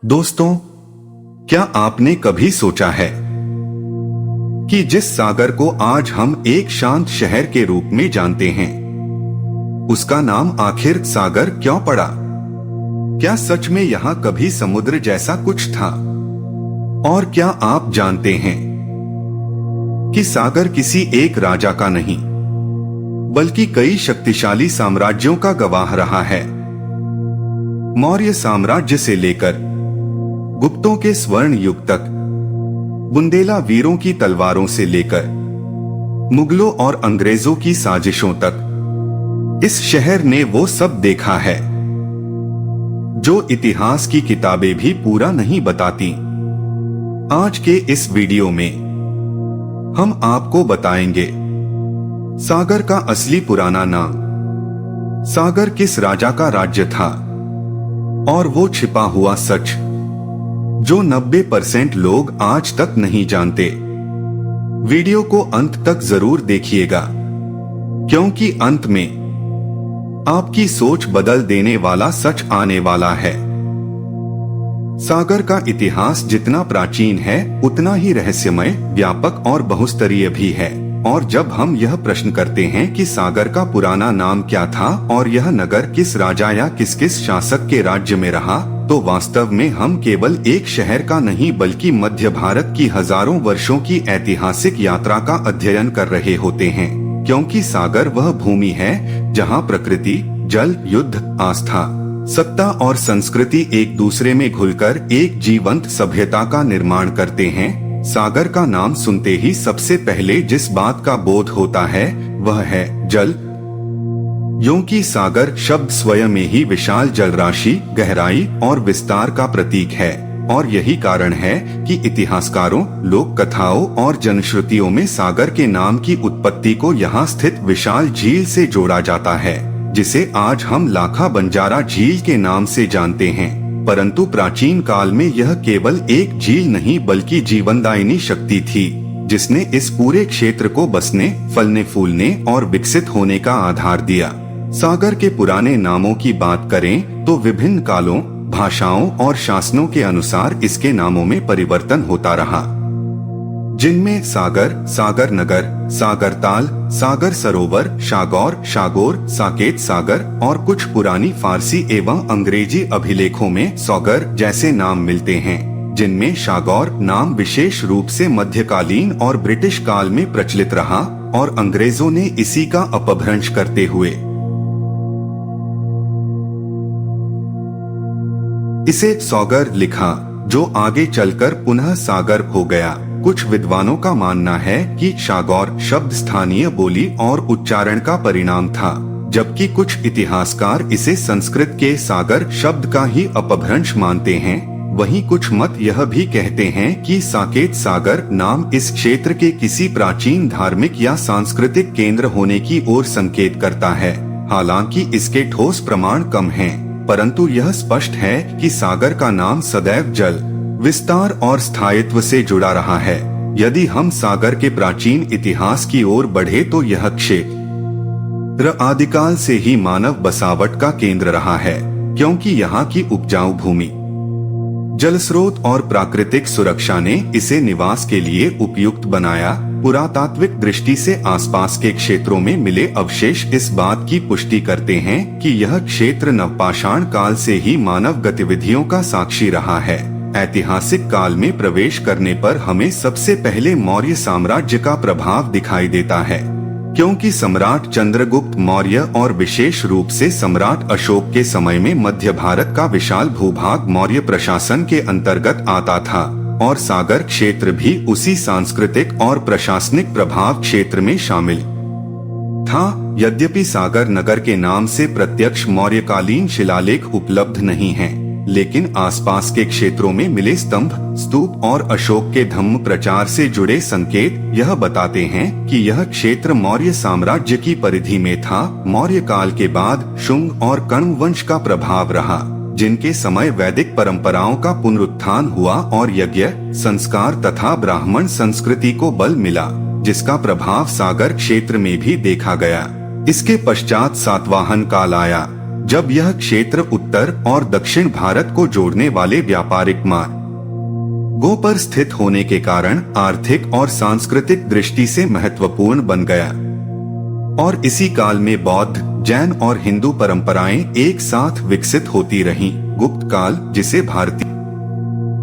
दोस्तों, क्या आपने कभी सोचा है कि जिस सागर को आज हम एक शांत शहर के रूप में जानते हैं, उसका नाम आखिर सागर क्यों पड़ा? क्या सच में यहाँ कभी समुद्र जैसा कुछ था? और क्या आप जानते हैं कि सागर किसी एक राजा का नहीं, बल्कि कई शक्तिशाली साम्राज्यों का गवाह रहा है। मौर्य साम्राज्य से लेकर गुप्तों के स्वर्ण युग तक, बुंदेला वीरों की तलवारों से लेकर मुगलों और अंग्रेजों की साजिशों तक, इस शहर ने वो सब देखा है जो इतिहास की किताबें भी पूरा नहीं बताती। आज के इस वीडियो में हम आपको बताएंगे सागर का असली पुराना नाम, सागर किस राजा का राज्य था, और वो छिपा हुआ सच जो 90% लोग आज तक नहीं जानते। वीडियो को अंत तक जरूर देखिएगा, क्योंकि अंत में आपकी सोच बदल देने वाला सच आने वाला है। सागर का इतिहास जितना प्राचीन है, उतना ही रहस्यमय, व्यापक और बहुस्तरीय भी है। और जब हम यह प्रश्न करते हैं कि सागर का पुराना नाम क्या था और यह नगर किस राजा या किस किस शासक के राज्य में रहा, तो वास्तव में हम केवल एक शहर का नहीं, बल्कि मध्य भारत की हजारों वर्षों की ऐतिहासिक यात्रा का अध्ययन कर रहे होते हैं। क्योंकि सागर वह भूमि है जहां प्रकृति, जल, युद्ध, आस्था, सत्ता और संस्कृति एक दूसरे में घुलकर एक जीवंत सभ्यता का निर्माण करते हैं। सागर का नाम सुनते ही सबसे पहले जिस बात का बोध होता है वह है जल। क्योंकि सागर शब्द स्वयं में ही विशाल जल राशि, गहराई और विस्तार का प्रतीक है। और यही कारण है कि इतिहासकारों, लोक कथाओं और जनश्रुतियों में सागर के नाम की उत्पत्ति को यहाँ स्थित विशाल झील से जोड़ा जाता है, जिसे आज हम लाखा बंजारा झील के नाम से जानते हैं। परंतु प्राचीन काल में यह केवल एक झील नहीं, बल्कि जीवनदायिनी शक्ति थी, जिसने इस पूरे क्षेत्र को बसने, फलने फूलने और विकसित होने का आधार दिया। सागर के पुराने नामों की बात करें तो विभिन्न कालों, भाषाओं और शासनों के अनुसार इसके नामों में परिवर्तन होता रहा, जिनमें सागर, सागर नगर, सागर ताल, सागर सरोवर, शागौर, शागोर, साकेत सागर और कुछ पुरानी फारसी एवं अंग्रेजी अभिलेखों में सौगर जैसे नाम मिलते हैं, जिनमें शागौर नाम विशेष रूप से मध्यकालीन और ब्रिटिश काल में प्रचलित रहा और अंग्रेजों ने इसी का अपभ्रंश करते हुए इसे सौगर लिखा, जो आगे चलकर पुनः सागर हो गया। कुछ विद्वानों का मानना है कि शागौर शब्द स्थानीय बोली और उच्चारण का परिणाम था, जबकि कुछ इतिहासकार इसे संस्कृत के सागर शब्द का ही अपभ्रंश मानते हैं। वहीं कुछ मत यह भी कहते हैं कि साकेत सागर नाम इस क्षेत्र के किसी प्राचीन धार्मिक या सांस्कृतिक केंद्र होने की ओर संकेत करता है। हालांकि इसके ठोस प्रमाण कम हैं, परंतु यह स्पष्ट है कि सागर का नाम सदैव जल, विस्तार और स्थायित्व से जुड़ा रहा है। यदि हम सागर के प्राचीन इतिहास की ओर बढ़े तो यह क्षेत्र आदिकाल से ही मानव बसावट का केंद्र रहा है, क्योंकि यहाँ की उपजाऊ भूमि, जलस्रोत और प्राकृतिक सुरक्षा ने इसे निवास के लिए उपयुक्त बनाया। पुरातात्विक दृष्टि से आसपास के क्षेत्रों में मिले अवशेष इस बात की पुष्टि करते हैं कि यह क्षेत्र नवपाषाण काल से ही मानव गतिविधियों का साक्षी रहा है। ऐतिहासिक काल में प्रवेश करने पर हमें सबसे पहले मौर्य साम्राज्य का प्रभाव दिखाई देता है, क्योंकि सम्राट चंद्रगुप्त मौर्य और विशेष रूप से सम्राट अशोक के समय में मध्य भारत का विशाल भूभाग मौर्य प्रशासन के अंतर्गत आता था, और सागर क्षेत्र भी उसी सांस्कृतिक और प्रशासनिक प्रभाव क्षेत्र में शामिल था। यद्यपि सागर नगर के नाम से प्रत्यक्ष मौर्यकालीन शिलालेख उपलब्ध नहीं हैं, लेकिन आसपास के क्षेत्रों में मिले स्तंभ, स्तूप और अशोक के धम्म प्रचार से जुड़े संकेत यह बताते हैं कि यह क्षेत्र मौर्य साम्राज्य की परिधि में था। मौर्य काल के बाद शुंग और कण्व वंश का प्रभाव रहा, जिनके समय वैदिक परंपराओं का पुनरुत्थान हुआ और यज्ञ, संस्कार तथा ब्राह्मण संस्कृति को बल मिला, जिसका प्रभाव सागर क्षेत्र में भी देखा गया। इसके पश्चात सातवाहन काल आया, जब यह क्षेत्र उत्तर और दक्षिण भारत को जोड़ने वाले व्यापारिक मार्गों पर स्थित होने के कारण आर्थिक और सांस्कृतिक दृष्टि से महत्वपूर्ण बन गया और इसी काल में बौद्ध, जैन और हिंदू परंपराएं एक साथ विकसित होती रहीं। गुप्त काल, जिसे भारतीय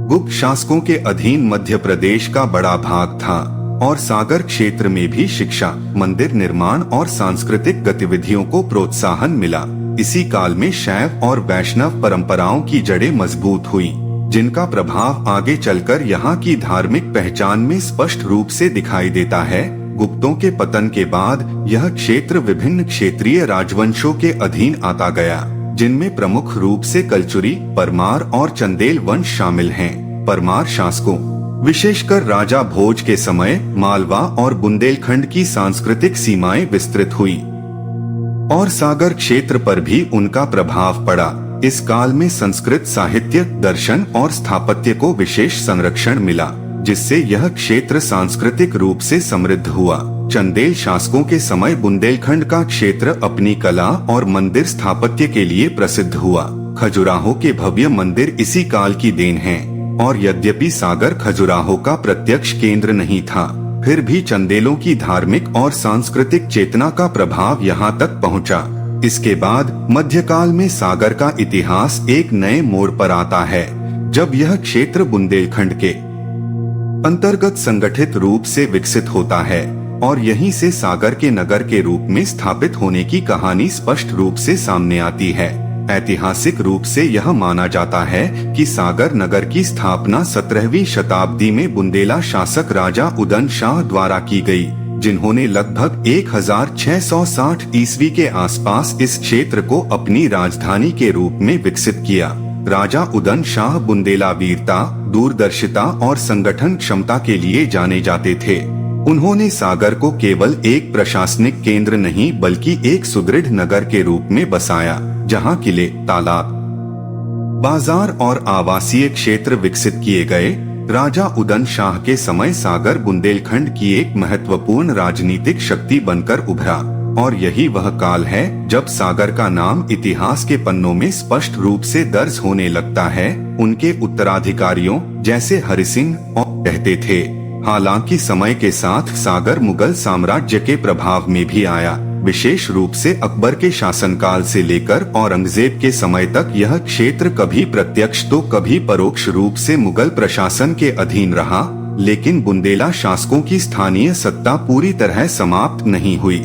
गुप्त शासकों के अधीन मध्य प्रदेश का बड़ा भाग था और सागर क्षेत्र में भी शिक्षा, मंदिर निर्माण और सांस्कृतिक गतिविधियों को प्रोत्साहन मिला। इसी काल में शैव और वैष्णव परंपराओं की जड़ें मजबूत हुई, जिनका प्रभाव आगे चलकर यहाँ की धार्मिक पहचान में स्पष्ट रूप से दिखाई देता है। गुप्तों के पतन के बाद यह क्षेत्र विभिन्न क्षेत्रीय राजवंशों के अधीन आता गया, जिनमें प्रमुख रूप से कलचुरी, परमार और चंदेल वंश शामिल हैं। परमार शासकों, विशेषकर राजा भोज के समय मालवा और बुंदेलखंड की सांस्कृतिक सीमाएं विस्तृत हुई और सागर क्षेत्र पर भी उनका प्रभाव पड़ा। इस काल में संस्कृत साहित्य, दर्शन और स्थापत्य को विशेष संरक्षण मिला, जिससे यह क्षेत्र सांस्कृतिक रूप से समृद्ध हुआ। चंदेल शासकों के समय बुंदेलखंड का क्षेत्र अपनी कला और मंदिर स्थापत्य के लिए प्रसिद्ध हुआ। खजुराहो के भव्य मंदिर इसी काल की देन हैं और यद्यपि सागर खजुराहो का प्रत्यक्ष केंद्र नहीं था, फिर भी चंदेलों की धार्मिक और सांस्कृतिक चेतना का प्रभाव यहाँ तक पहुँचा। इसके बाद मध्यकाल में सागर का इतिहास एक नए मोड़ पर आता है, जब यह क्षेत्र बुंदेलखंड के अंतर्गत संगठित रूप से विकसित होता है और यहीं से सागर के नगर के रूप में स्थापित होने की कहानी स्पष्ट रूप से सामने आती है। ऐतिहासिक रूप से यह माना जाता है कि सागर नगर की स्थापना 17वीं शताब्दी में बुंदेला शासक राजा उदन शाह द्वारा की गई, जिन्होंने लगभग 1660 ईस्वी के आसपास इस क्षेत्र को अपनी राजधानी के रूप में विकसित किया। राजा उदन शाह बुंदेला वीरता, दूरदर्शिता और संगठन क्षमता के लिए जाने जाते थे। उन्होंने सागर को केवल एक प्रशासनिक केंद्र नहीं बल्कि एक सुदृढ़ नगर के रूप में बसाया, जहां किले, तालाब, बाजार और आवासीय क्षेत्र विकसित किए गए। राजा उदन शाह के समय सागर बुंदेलखंड की एक महत्वपूर्ण राजनीतिक शक्ति बनकर उभरा और यही वह काल है जब सागर का नाम इतिहास के पन्नों में स्पष्ट रूप से दर्ज होने लगता है। उनके उत्तराधिकारियों जैसे हरिसिंह और कहते थे। हालांकि समय के साथ सागर मुगल साम्राज्य के प्रभाव में भी आया, विशेष रूप से अकबर के शासनकाल से लेकर औरंगजेब के समय तक यह क्षेत्र कभी प्रत्यक्ष तो कभी परोक्ष रूप से मुगल प्रशासन के अधीन रहा, लेकिन बुंदेला शासकों की स्थानीय सत्ता पूरी तरह समाप्त नहीं हुई।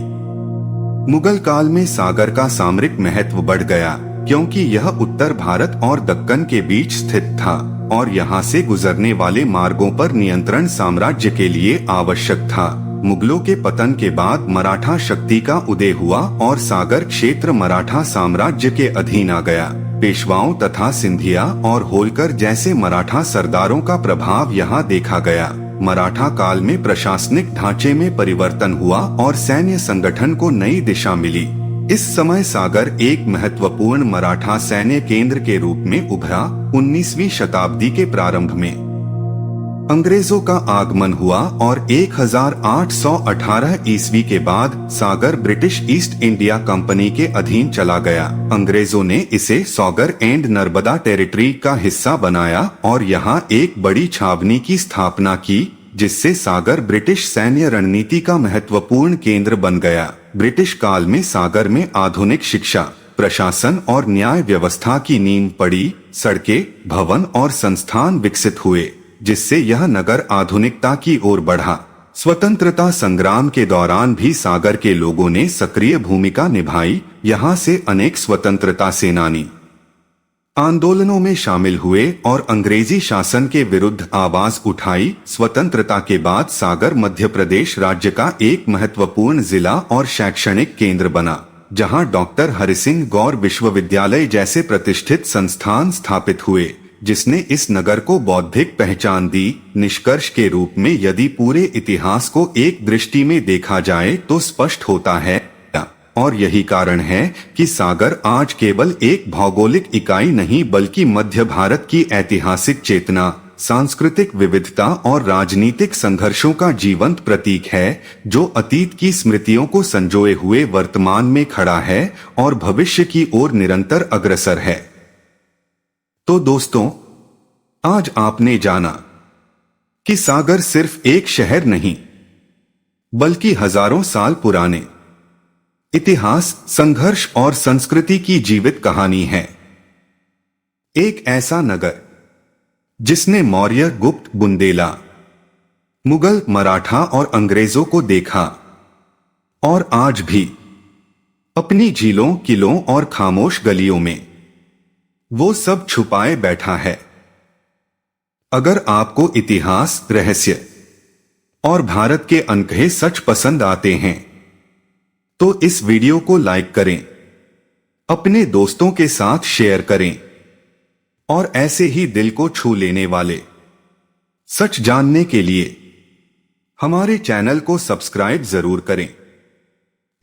मुगल काल में सागर का सामरिक महत्व बढ़ गया, क्योंकि यह उत्तर भारत और दक्कन के बीच स्थित था और यहाँ से गुजरने वाले मार्गों पर नियंत्रण साम्राज्य के लिए आवश्यक था। मुगलों के पतन के बाद मराठा शक्ति का उदय हुआ और सागर क्षेत्र मराठा साम्राज्य के अधीन आ गया। पेशवाओं तथा सिंधिया और होलकर जैसे मराठा सरदारों का प्रभाव यहाँ देखा गया। मराठा काल में प्रशासनिक ढांचे में परिवर्तन हुआ और सैन्य संगठन को नई दिशा मिली। इस समय सागर एक महत्वपूर्ण मराठा सैन्य केंद्र के रूप में उभरा। 19वीं शताब्दी के प्रारंभ में अंग्रेजों का आगमन हुआ और 1818 ईस्वी के बाद सागर ब्रिटिश ईस्ट इंडिया कंपनी के अधीन चला गया। अंग्रेजों ने इसे सौगर एंड नर्मदा टेरिटरी का हिस्सा बनाया और यहाँ एक बड़ी छावनी की स्थापना की, जिससे सागर ब्रिटिश सैन्य रणनीति का महत्वपूर्ण केंद्र बन गया। ब्रिटिश काल में सागर में आधुनिक शिक्षा, प्रशासन और न्याय व्यवस्था की नींव पड़ी। सड़कें, भवन और संस्थान विकसित हुए, जिससे यह नगर आधुनिकता की ओर बढ़ा। स्वतंत्रता संग्राम के दौरान भी सागर के लोगों ने सक्रिय भूमिका निभाई। यहाँ से अनेक स्वतंत्रता सेनानी आंदोलनों में शामिल हुए और अंग्रेजी शासन के विरुद्ध आवाज उठाई। स्वतंत्रता के बाद सागर मध्य प्रदेश राज्य का एक महत्वपूर्ण जिला और शैक्षणिक केंद्र बना, जहां डॉक्टर हरिसिंह गौर विश्वविद्यालय जैसे प्रतिष्ठित संस्थान स्थापित हुए, जिसने इस नगर को बौद्धिक पहचान दी। निष्कर्ष के रूप में यदि पूरे इतिहास को एक दृष्टि में देखा जाए तो स्पष्ट होता है, और यही कारण है कि सागर आज केवल एक भौगोलिक इकाई नहीं बल्कि मध्य भारत की ऐतिहासिक चेतना, सांस्कृतिक विविधता और राजनीतिक संघर्षों का जीवंत प्रतीक है, जो अतीत की स्मृतियों को संजोए हुए वर्तमान में खड़ा है और भविष्य की ओर निरंतर अग्रसर है। तो दोस्तों, आज आपने जाना कि सागर सिर्फ एक शहर नहीं, बल्कि हजारों साल पुराने इतिहास, संघर्ष और संस्कृति की जीवित कहानी है। एक ऐसा नगर जिसने मौर्य, गुप्त, बुंदेला, मुगल, मराठा और अंग्रेजों को देखा और आज भी अपनी झीलों, किलों और खामोश गलियों में वो सब छुपाए बैठा है। अगर आपको इतिहास, रहस्य और भारत के अनकहे सच पसंद आते हैं तो इस वीडियो को लाइक करें, अपने दोस्तों के साथ शेयर करें और ऐसे ही दिल को छू लेने वाले सच जानने के लिए हमारे चैनल को सब्सक्राइब जरूर करें।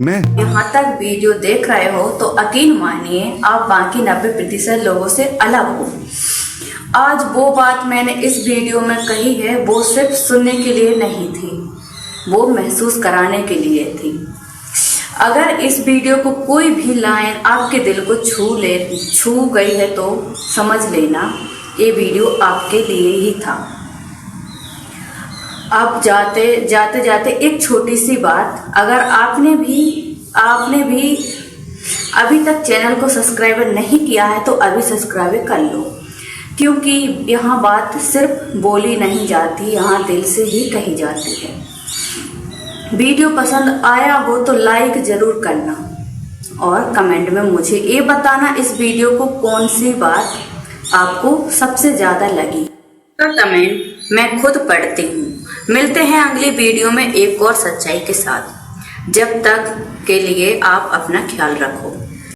मैं यहाँ तक वीडियो देख रहे हो तो यकीन मानिए आप बाकी 90% लोगों से अलग हो। आज वो बात मैंने इस वीडियो में कही है, वो सिर्फ सुनने के लिए नहीं थी, वो महसूस कराने के लिए थी। अगर इस वीडियो को कोई भी लाइन आपके दिल को छू गई है तो समझ लेना ये वीडियो आपके लिए ही था। अब जाते जाते एक छोटी सी बात, अगर आपने भी अभी तक चैनल को सब्सक्राइब नहीं किया है तो अभी सब्सक्राइब कर लो, क्योंकि यहाँ बात सिर्फ बोली नहीं जाती, यहाँ दिल से ही कही जाती है। वीडियो पसंद आया हो तो लाइक जरूर करना और कमेंट में मुझे ये बताना इस वीडियो को कौन सी बात आपको सबसे ज़्यादा लगी। तो कमेंट मैं खुद पढ़ती हूँ। मिलते हैं अगली वीडियो में एक और सच्चाई के साथ। जब तक के लिए आप अपना ख्याल रखो।